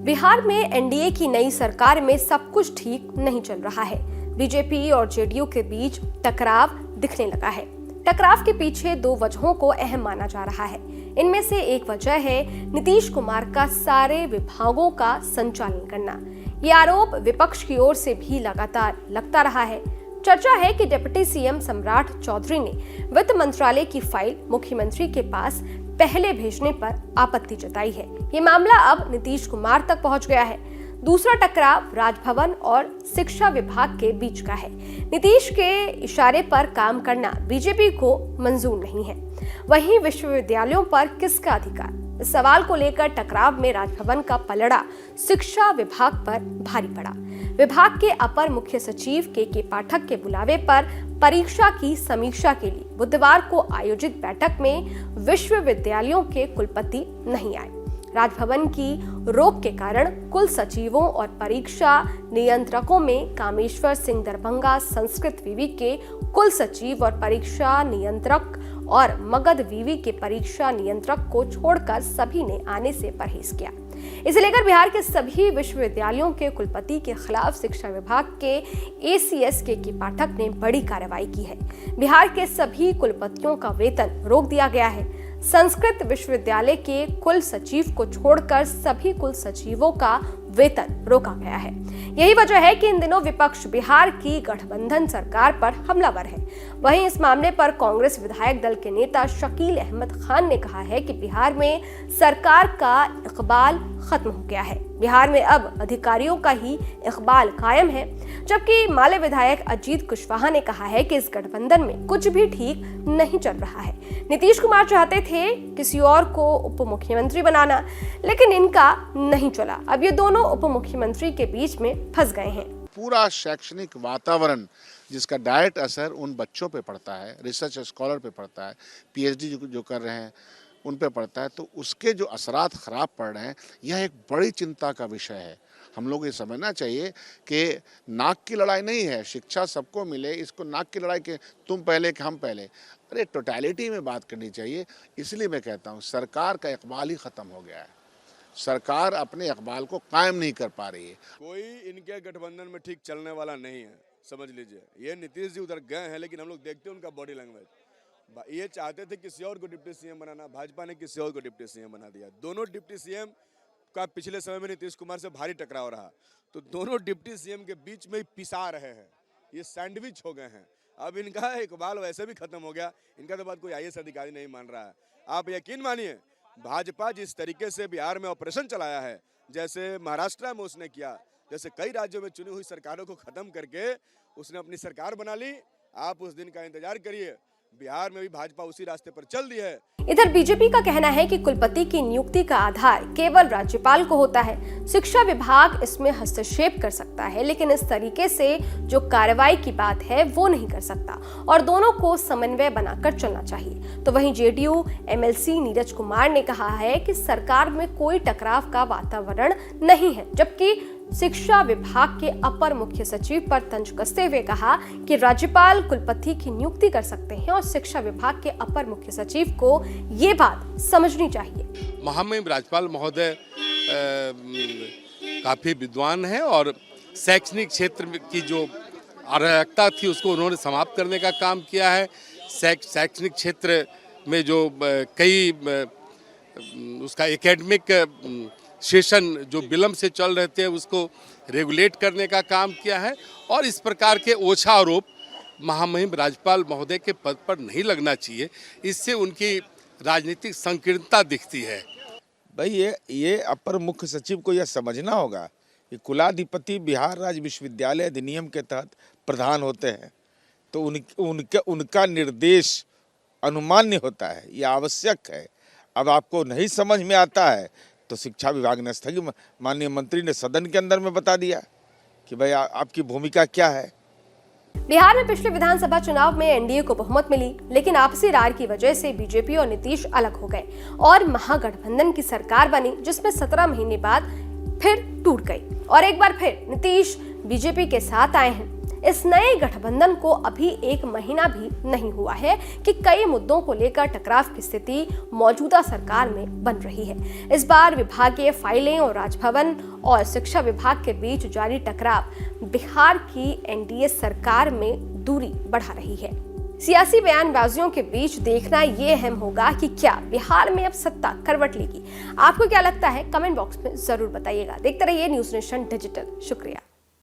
बिहार में एनडीए की नई सरकार में सब कुछ ठीक नहीं चल रहा है। बीजेपी और जेडीयू के बीच टकराव दिखने लगा है। टकराव के पीछे दो वजहों को अहम माना जा रहा है। इनमें से एक वजह है नीतीश कुमार का सारे विभागों का संचालन करना। ये आरोप विपक्ष की ओर से भी लगातार लगता रहा है। चर्चा है कि डिप्टी सीएम सम्राट चौधरी ने वित्त मंत्रालय की फाइल मुख्यमंत्री के पास पहले भेजने पर आपत्ति जताई है। ये मामला अब नीतीश कुमार तक पहुंच गया है। दूसरा टकराव राजभवन और शिक्षा विभाग के बीच का है। नीतीश के इशारे पर काम करना बीजेपी को मंजूर नहीं है। वहीं विश्वविद्यालयों पर किसका अधिकार, इस सवाल को लेकर टकराव में राजभवन का पलड़ा शिक्षा विभाग पर भारी पड़ा। विभाग के अपर मुख्य सचिव के पाठक के बुलावे पर परीक्षा की समीक्षा के लिए बुधवार को आयोजित बैठक में विश्वविद्यालयों के कुलपति नहीं आए। राजभवन की रोक के कारण कुल सचिवों और परीक्षा नियंत्रकों में कामेश्वर सिंह दरभंगा संस्कृत विवि के कुल सचिव और परीक्षा नियंत्रक और मगध विवि के परीक्षा नियंत्रक को छोड़कर सभी ने आने से परहेज किया। इसे लेकर बिहार के सभी विश्वविद्यालयों के कुलपति के खिलाफ शिक्षा विभाग के एसीएस के पाठक ने बड़ी कार्रवाई की है। बिहार के सभी कुलपतियों का वेतन रोक दिया गया है। संस्कृत विश्वविद्यालय के कुल सचिव को छोड़कर सभी कुल सचिवों का वेतन रोका गया है। यही वजह है कि इन दिनों विपक्ष बिहार की गठबंधन सरकार पर हमलावर है। वहीं इस मामले पर कांग्रेस विधायक दल के नेता शकील अहमद खान ने कहा है कि बिहार में सरकार का इकबाल खत्म हो गया है। बिहार में अब अधिकारियों का ही इकबाल कायम है। जबकि माले विधायक अजीत कुशवाहा ने कहा है कि इस गठबंधन में कुछ भी ठीक नहीं चल रहा है। नीतीश कुमार चाहते थे किसी और को उप मुख्यमंत्री बनाना, लेकिन इनका नहीं चला। अब ये दोनों उप मुख्यमंत्री के बीच में फंस गए हैं। पूरा शैक्षणिक वातावरण जिसका डायरेक्ट असर उन बच्चों पे पड़ता है, रिसर्च स्कॉलर पे पड़ता है, पीएचडी जो कर रहे हैं उन पे पड़ता है, तो उसके जो असरात खराब पड़ रहे हैं, यह एक बड़ी चिंता का विषय है। हम लोग ये समझना चाहिए कि नाक की लड़ाई नहीं है, शिक्षा सबको मिले, इसको नाक की लड़ाई के तुम पहले कि हम पहले, अरे टोटलिटी में बात करनी चाहिए। इसलिए मैं कहता हूँ सरकार का इकबाल ही ख़त्म हो गया है। सरकार अपने इकबाल को कायम नहीं कर पा रही है। कोई इनके गठबंधन में ठीक चलने वाला नहीं है, समझ लीजिए। ये नीतीश जी उधर गए हैं, लेकिन हम लोग देखते हैं उनका बॉडी लैंग्वेज। ये चाहते थे किसी और को डिप्टी सीएम बनाना, भाजपा ने किसी और को डिप्टी सीएम बना दिया। दोनों डिप्टी सीएम का पिछले समय में नीतीश कुमार से भारी टकराव रहा, तो दोनों डिप्टी सीएम के बीच में ही पिसा रहे हैं। ये सैंडविच हो गए हैं। अब इनका इकबाल वैसे भी खत्म हो गया। इनका तो बात कोई आईएएस अधिकारी नहीं मान रहा है। आप यकीन मानिए, भाजपा जिस तरीके से बिहार में ऑपरेशन चलाया है, जैसे महाराष्ट्र में उसने किया, जैसे कई राज्यों में चुनी हुई सरकारों को खत्म करके उसने अपनी सरकार बना ली, आप उस दिन का इंतजार करिए। बिहार में भी भाजपा उसी रास्ते पर चल दी है। इधर बीजेपी का कहना है कि कुलपति की नियुक्ति का आधार केवल राज्यपाल को होता है। शिक्षा विभाग इसमें हस्तक्षेप कर सकता है, लेकिन इस तरीके से जो कार्रवाई की बात है वो नहीं कर सकता और दोनों को समन्वय बनाकर चलना चाहिए। तो वहीं जेडीयू एमएलसी नीरज कुमार ने कहा है कि सरकार में कोई टकराव का वातावरण नहीं है, जबकि शिक्षा विभाग के अपर मुख्य सचिव पर तंज कसते हुए कहा कि राज्यपाल कुलपति की नियुक्ति कर सकते हैं और शिक्षा विभाग के अपर मुख्य सचिव को ये बात समझनी चाहिए। महामहिम राज्यपाल महोदय काफी विद्वान हैं और शैक्षणिक क्षेत्र की जो अराजकता थी उसको उन्होंने समाप्त करने का काम किया है। शैक्षणिक क्षेत्र में जो कई उसका एकेडमिक सेशन जो विलंब से चल रहे थे उसको रेगुलेट करने का काम किया है और इस प्रकार के ओछा आरोप महामहिम राज्यपाल महोदय के पद पर नहीं लगना चाहिए। इससे उनकी राजनीतिक संकीर्णता दिखती है। भाई ये अपर मुख्य सचिव को यह समझना होगा कि कुलाधिपति बिहार राज्य विश्वविद्यालय अधिनियम के तहत प्रधान होते हैं, तो उनका निर्देश अनुमान्य होता है, यह आवश्यक है। अब आपको नहीं समझ में आता है तो शिक्षा विभाग ने स्थगित, माननीय मंत्री ने सदन के अंदर में बता दिया कि भाई आपकी भूमिका क्या है। बिहार में पिछले विधानसभा चुनाव में एनडीए को बहुमत मिली, लेकिन आपसी रार की वजह से बीजेपी और नीतीश अलग हो गए और महागठबंधन की सरकार बनी, जिसमें 17 महीने बाद फिर टूट गई और एक बार फिर नीतीश बीजेपी के साथ आए हैं। इस नए गठबंधन को अभी 1 महीना भी नहीं हुआ है कि कई मुद्दों को लेकर टकराव की स्थिति मौजूदा सरकार में बन रही है। इस बार विभागीय फाइलें और राजभवन और शिक्षा विभाग के बीच जारी टकराव बिहार की एनडीए सरकार में दूरी बढ़ा रही है। सियासी बयानबाजियों के बीच देखना ये अहम होगा कि क्या बिहार में अब सत्ता करवट लेगी। आपको क्या लगता है, कमेंट बॉक्स में जरूर बताइएगा। देखते रहिए न्यूज़ नेशन डिजिटल। शुक्रिया।